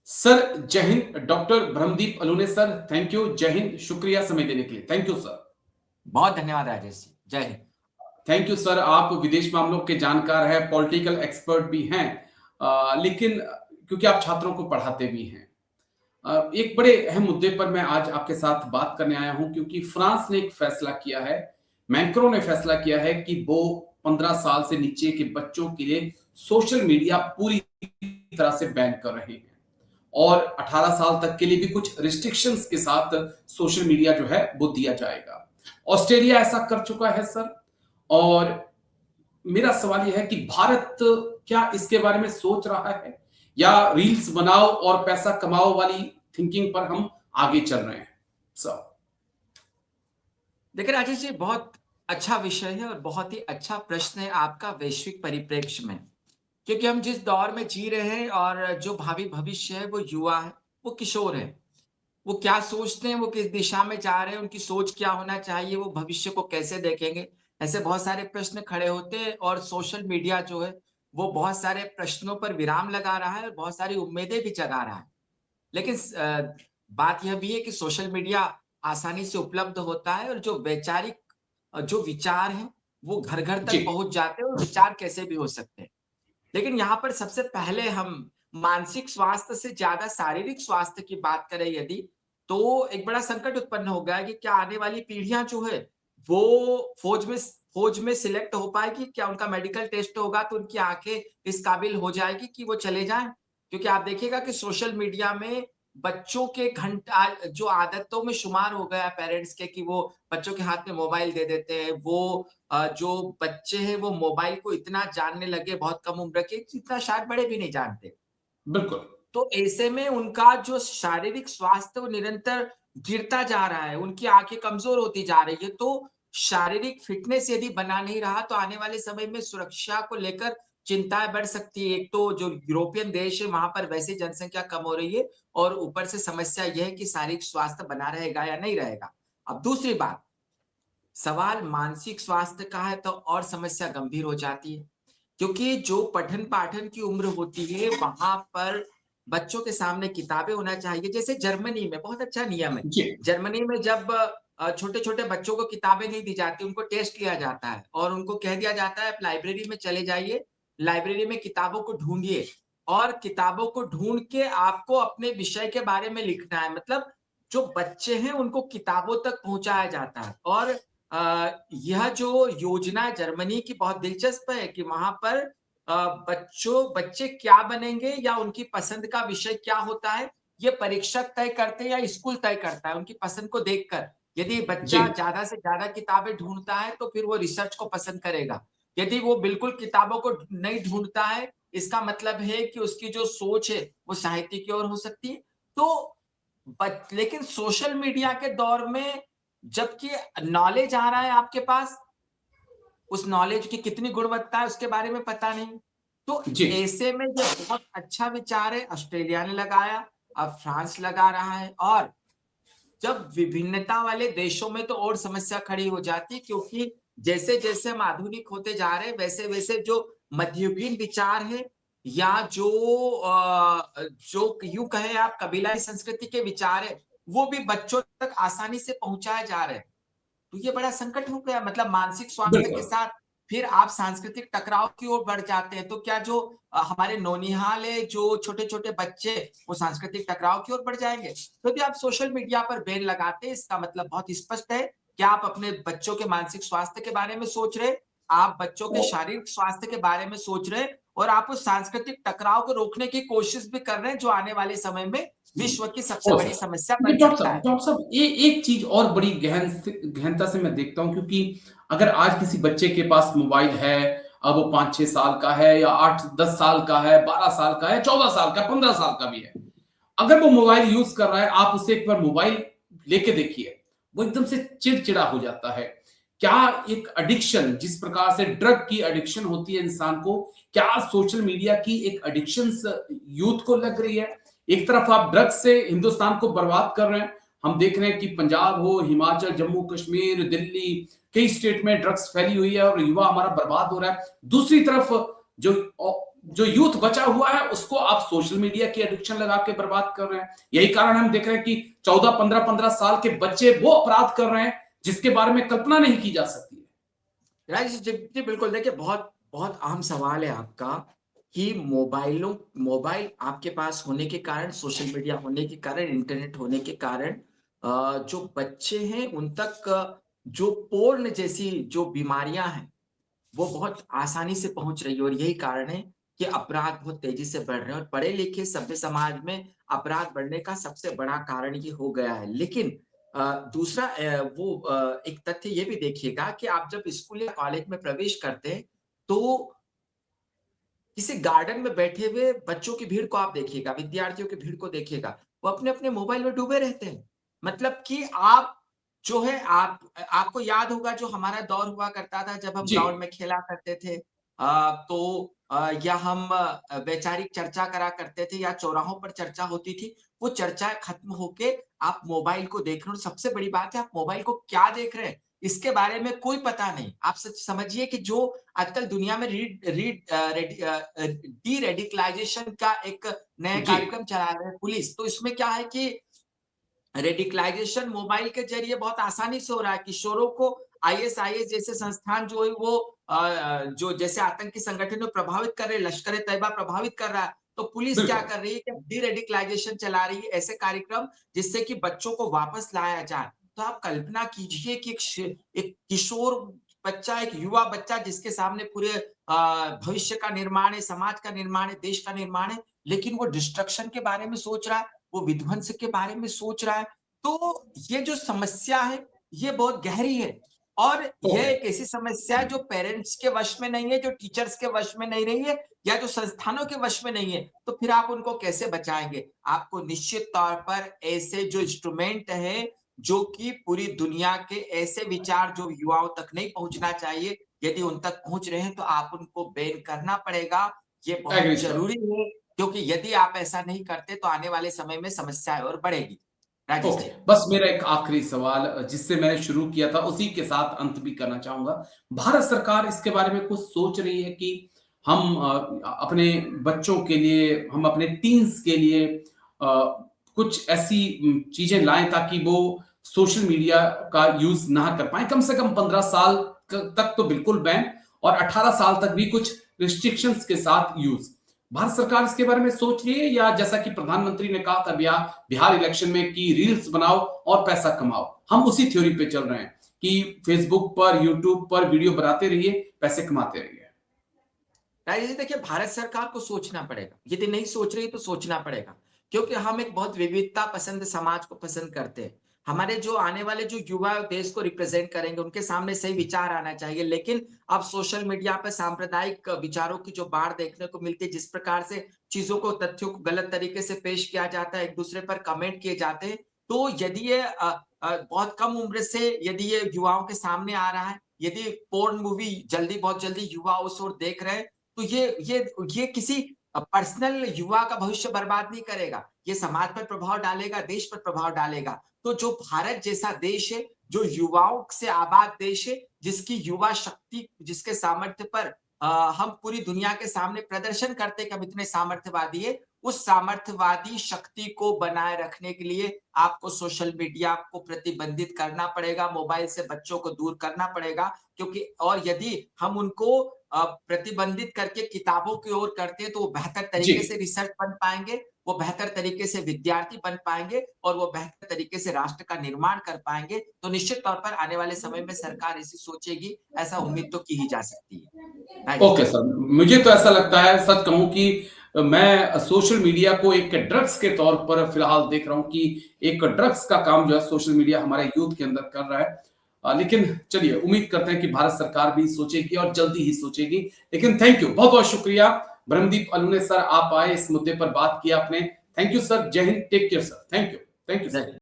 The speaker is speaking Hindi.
सर जय हिंद। Doctor Brahmdeep Alune sir, thank you. जय हिंद, शुक्रिया समय देने के लिए। Thank you sir. बहुत धन्यवाद राजेश जी। जय हिंद। Thank you sir. आप विदेश मामलों के जानकार हैं, पॉलिटिकल एक्सपर्ट भी हैं, लेकिन क्योंकि आप छात्रों को पढ़ाते भी हैं, एक बड़े अहम मुद्दे पर मैं आज आपके साथ बात करने आया हूं, क्योंकि फ्रांस ने एक फैसला किया है, मैक्रों ने फैसला किया है कि वो 15 साल से नीचे के बच्चों के लिए सोशल मीडिया पूरी तरह से बैन कर रहे हैं और 18 साल तक के लिए भी कुछ रिस्ट्रिक्शंस के साथ सोशल मीडिया जो है वो दिया जाएगा। ऑस्ट्रेलिया ऐसा कर चुका है सर, और मेरा सवाल यह है कि भारत क्या इसके बारे में सोच रहा है, या रील्स बनाओ और पैसा कमाओ वाली थिंकिंग पर हम आगे चल रहे हैं सर? देखिए राजेश जी, बहुत अच्छा विषय है और बहुत ही अच्छा प्रश्न है आपका वैश्विक परिप्रेक्ष्य में। क्योंकि हम जिस दौर में जी रहे हैं और जो भावी भविष्य है वो युवा है, वो किशोर है। वो क्या सोचते हैं, वो किस दिशा में जा रहे हैं, उनकी सोच क्या होना चाहिए, वो भविष्य को कैसे देखेंगे, ऐसे बहुत सारे प्रश्न खड़े होते हैं। और सोशल मीडिया जो है वो बहुत सारे प्रश्नों पर विराम लगा रहा है और बहुत सारी उम्मीदें भी जगा रहा है। लेकिन बात यह भी है कि सोशल मीडिया आसानी से उपलब्ध होता है और जो वैचारिक जो विचार हैं वो घर-घर जी। तक पहुँच जाते हैं और विचार कैसे भी हो सकते हैं। लेकिन यहाँ पर सबसे पहले हम मानसिक स्वास्थ्य से ज़्यादा शारीरिक स्वास्थ्य की बात करें यदि, तो एक बड़ा संकट उत्पन्न हो गया है कि क्या आने वाली पीढ़ियाँ जो है, वो फ़ौज में सिलेक्ट हो पाएगी? क्या उनका मेडिकल टेस्ट होगा तो उनकी आँखें इस काबिल हो जाएगी कि वो चले जाएँ? क्योंकि आप देखिएगा कि सोशल मीडिया में बच्चों के घंटा जो आदतों में शुमार हो गया है पेरेंट्स के कि वो बच्चों के हाथ में मोबाइल दे देते हैं। वो जो बच्चे हैं वो मोबाइल को इतना जानने लगे बहुत कम उम्र के, जितना शायद बड़े भी नहीं जानते। बिल्कुल। तो ऐसे में उनका जो शारीरिक स्वास्थ्य वो निरंतर गिरता जा रहा है, उनकी आँखें कमज़ोर होती जा रही है। तो शारीरिक फ़िटनेस यदि बना नहीं रहा तो आने वाले समय में सुरक्षा को लेकर चिंताएँ बढ़ सकती है। एक तो जो यूरोपियन देश है वहाँ पर वैसे जनसँख्या कम हो रही है और ऊपर से समस्या ये है कि शारीरिक स्वास्थ्य बना रहेगा या नहीं रहेगा। अब दूसरी बात, सवाल मानसिक स्वास्थ्य का है तो और समस्या गंभीर हो जाती है। क्योंकि जो पठन-पाठन की उम्र होती है, वहाँ पर बच्चों के सामने किताबें होना चाहिए। जैसे जर्मनी में बहुत अच्छा नियम है। जी। जर्मनी में जब छोटे-छोटे बच्चों को किताबें नहीं दी जाती, उनको टेस्ट लिया जाता है और उनको कह दिया जाता है, आप लाइब्रेरी में चले जाइए, लाइब्रेरी में किताबों को ढूँढिए और किताबों को ढूँढ के आपको अपने विषय के बारे में लिखना है। मतलब जो बच्चे हैं, उनको किताबों तक पहुँचाया जाता है और यह जो योजना है जर्मनी की बहुत दिलचस्प है कि वहाँ पर बच्चे क्या बनेंगे या उनकी पसंद का विषय क्या होता है, ये परीक्षक तय करते हैं या स्कूल तय करता है उनकी पसंद को देखकर। यदि जी। बच्चा ज़्यादा से ज़्यादा किताबें ढूँढता है, तो फिर वो रिसर्च को पसंद करेगा। यदि वो बिल्कुल किताबों को नहीं ढूँढता है, इसका मतलब है कि उसकी जो सोच है, वो साहित्य की ओर हो सकती है। तो लेकिन सोशल मीडिया के दौर में जबकि नॉलेज आ रहा है आपके पास, उस नॉलेज की कितनी गुणवत्ता है उसके बारे में पता नहीं। तो जी। ऐसे में ये बहुत अच्छा विचार है, ऑस्ट्रेलिया ने लगाया, अब फ्रांस लगा रहा है और जब विभिन्नता वाले देशों में तो और समस्या खड़ी हो जाती है क्योंकि जैसे-जैसे हम आधुनिक होते जा रहे हैं, वैसे-वैसे जो मध्ययुगीन विचार है या जो यूँ कहें आप कबीलाई संस्कृति के विचार है, वो भी बच्चों तक आसानी से पहुँचाए जा रहे हैं। तो ये बड़ा संकट हो गया मतलब मानसिक स्वास्थ्य के बिल्कुल। साथ फिर आप सांस्कृतिक टकराव की ओर बढ़ जाते हैं। तो क्या जो हमारे नौनिहाल है, जो छोटे-छोटे बच्चे, वो सांस्कृतिक टकराव की ओर बढ़ जाएँगे? तो यदि आप सोशल मीडिया पर बैन लगाते हैं, इसका मतलब बहुत स्पष्ट है कि आप अपने बच्चों के मानसिक स्वास्थ्य के बारे में सोच रहे हैं, आप बच्चों के ओ, शारीरिक स्वास्थ्य के बारे में सोच रहे हैं और आप उस सांस्कृतिक टकराव को रोकने की कोशिश भी कर रहे हैं, जो आने वाले समय में विश्व की सबसे हो बड़ी सकता है। समस्या देखिए बन सकता है। डॉक्टर साहब, ये एक चीज और बड़ी गहनता से मैं देखता हूँ, क्योंकि अगर आज किसी बच्चे के पास मोबाइल है, अब वो 5-6 साल का है या 8-10 साल का है, 12 साल का है, 14 साल का, 15 साल का भी है, अगर वो मोबाइल यूज कर रहा है, आप उसे एक बार मोबाइल लेके देखिए, वो एकदम से चिड़चिड़ा हो जाता है। क्या एक एडिक्शन, जिस प्रकार से ड्रग की एडिक्शन होती है इंसान को, क्या सोशल मीडिया की एक एडिक्शन यूथ को लग रही है? एक तरफ आप ड्रग्स से हिंदुस्तान को बर्बाद कर रहे हैं, हम देख रहे हैं कि पंजाब हो, हिमाचल, जम्मू कश्मीर, दिल्ली, कई स्टेट में ड्रग्स फैली हुई है और युवा हमारा बर्बाद हो रहा है। दूसरी तरफ जो जो यूथ बचा हुआ है उसको आप सोशल मीडिया की एडिक्शन लगा के बर्बाद कर रहे हैं। यही कारण हम देख रहे हैं कि 14, 15, 15 साल के बच्चे वो अपराध कर रहे हैं जिसके बारे में कल्पना नहीं की जा सकती है। राजेश जी, बिल्कुल। देखिए, बहुत बहुत अहम सवाल है आपका कि मोबाइल आपके पास होने के कारण, सोशल मीडिया होने के कारण, इंटरनेट होने के कारण जो बच्चे हैं उन तक जो पोर्न जैसी जो बीमारियां हैं वो बहुत आसानी से पहुंच रही है, और यही कारण है कि अपराध बहुत तेजी से बढ़ रहे हैं, और पढ़े लिखे सभ्य समाज में अपराध बढ़ने का सबसे बड़ा कारण ये हो गया है। लेकिन दूसरा एक तथ्य ये भी देखिएगा कि आप जब स्कूल या कॉलेज में प्रवेश करते हैं तो किसी गार्डन में बैठे हुए बच्चों की भीड़ को आप देखिएगा, विद्यार्थियों की भीड़ को देखिएगा, वो अपने-अपने मोबाइल में डूबे रहते हैं। मतलब कि आप जो है आप आपको याद होगा जो हमारा दौर हुआ करता था जब हम जी, ग्राउंड में खेला करते थे। या हम वैचारिक चर्चा करा करते थे या चौराहों पर चर्चा होती थी, वो चर्चा खत्म होके आप मोबाइल को देख रहे हो। सबसे बड़ी बात है, आप मोबाइल को क्या देख रहे हैं, इसके बारे में कोई पता नहीं। आप सच समझिए कि जो आजकल दुनिया में डी रेडिकलाइजेशन का एक नया जी, कार्यक्रम चला रहे हैं पुलिस, तो इसमें क्या है कि रेडिकलाइजेशन मोबाइल के जरिए बहुत आसानी से हो रहा है। किशोरों को आईएसआईएस जैसे संस्थान जो है वो जो जैसे आतंकी संगठन में प्रभावित कर रहे हैं, लश्कर ए तैयबा प्रभावित कर रहा है। तो पुलिस क्या बिल्कुल। कर रही है कि डी रेडिकलाइजेशन चला रही है, ऐसे कार्यक्रम जिससे कि बच्चों को वापस लाया जाए। तो आप कल्पना कीजिए कि एक किशोर बच्चा, एक युवा बच्चा जिसके सामने पूरे भविष्य का निर्माण है, समाज का निर्माण है, देश का निर्माण है, लेकिन वो डिस्ट्रक्शन के बारे में सोच रहा है, वो विध्वंस के बारे में सोच रहा है। तो ये जो समस्या है, ये बहुत गहरी है, और यह ओके, एक ऐसी समस्या है जो पेरेंट्स के वश में नहीं है, जो टीचर्स के वश में नहीं रही है, या जो संस्थानों के वश में नहीं है। तो फिर आप उनको कैसे बचाएँगे? आपको निश्चित तौर पर ऐसे जो इंस्ट्रूमेंट हैं, जो कि पूरी दुनिया के ऐसे विचार जो युवाओं तक नहीं पहुँचना चाहिए, यदि उन तक पहुँच रहे हैं तो आप उनको बैन करना पड़ेगा। ये बहुत एग्री सर। ज़रूरी है, क्योंकि यदि आप ऐसा नहीं करते तो आने वाले समय में समस्याएँ और बढ़ेगी। राजेश ओके, जी। बस मेरा एक आखिरी सवाल जिससे मैंने शुरू किया था उसी के साथ अंत भी करना चाहूँगा। भारत सरकार इसके बारे में कुछ सोच रही है कि हम अपने बच्चों के लिए, हम अपने टीन्स के लिए कुछ ऐसी चीज़ें लाएँ ताकि वो सोशल मीडिया का यूज़ ना कर पाएँ, कम से कम 15 साल क तक तो बिल्कुल बैन और 18 साल तक भी कुछ रिस्ट्रिक्शंस के साथ यूज़। भारत सरकार इसके बारे में सोच रही है या जैसा कि प्रधानमंत्री ने कहा था बिहार इलेक्शन में कि रील्स बनाओ और पैसा कमाओ, हम उसी थ्योरी पे चल रहे हैं कि फेसबुक पर, यूट्यूब पर वीडियो बनाते रहिए, पैसे कमाते रहिए। राजेश जी, देखिए, भारत सरकार को सोचना पड़ेगा। यदि नहीं सोच रही तो सोचना पड़ेगा, क्योंकि हम एक बहुत विविधता पसंद समाज को पसंद करते हैं। हमारे जो आने वाले जो युवा देश को रिप्रेजेंट करेंगे, उनके सामने सही विचार आना चाहिए। लेकिन अब सोशल मीडिया पर सांप्रदायिक विचारों की जो बाढ़ देखने को मिलती है, जिस प्रकार से चीज़ों को, तथ्यों को गलत तरीके से पेश किया जाता है, एक-दूसरे पर कमेंट किए जाते हैं, तो यदि ये बहुत कम उम्र से यदि ये युवाओं के सामने आ रहा है, यदि पोर्न मूवी बहुत जल्दी युवा उस ओर देख रहे हैं, तो ये किसी पर्सनल युवा का भविष्य बर्बाद नहीं करेगा। ये समाज पर प्रभाव डालेगा, देश पर प्रभाव डालेगा। तो जो भारत जैसा देश है, जो युवाओं से आबाद देश है, जिसकी युवा शक्ति, जिसके सामर्थ्य पर हम पूरी दुनिया के सामने प्रदर्शन करते हैं कि हम इतने सामर्थ्यवादी है, उस सामर्थ्यवादी शक्ति को बनाए रखने के लिए आपको सोशल मीडिया को प्रतिबंधित करना पड़ेगा, मोबाइल से बच्चों को दूर करना पड़ेगा, क्योंकि और यदि हम उनको प्रतिबंधित करके किताबों की ओर करते हैं, तो वो बेहतर जी, तरीके से रिसर्च बन पाएँगे, वो बेहतर तरीके से विद्यार्थी बन पाएँगे, और वो बेहतर तरीके से राष्ट्र का निर्माण कर पाएँगे। तो निश्चित तौर पर आने वाले समय में सरकार ऐसी सोचेगी, ऐसा उम्मीद तो की ही जा सकती है। राजेश ओके जी। सर। मुझे तो ऐसा लगता है सच कहूँ कि मैं सोशल मीडिया को एक ड्रग्स के तौर पर फिलहाल देख रहा हूँ कि एक ड्रग्स का काम जो है सोशल मीडिया हमारे यूथ के अंदर कर रहा है। लेकिन चलिए उम्मीद करते हैं कि भारत सरकार भी सोचेगी और जल्दी ही सोचेगी। लेकिन थैंक यू, बहुत-बहुत शुक्रिया ब्रह्मदीप अलूने सर, आप आए, इस मुद्दे पर बात की आपने। थैंक यू सर, जय Hind, take care sir. Thank you जय सर।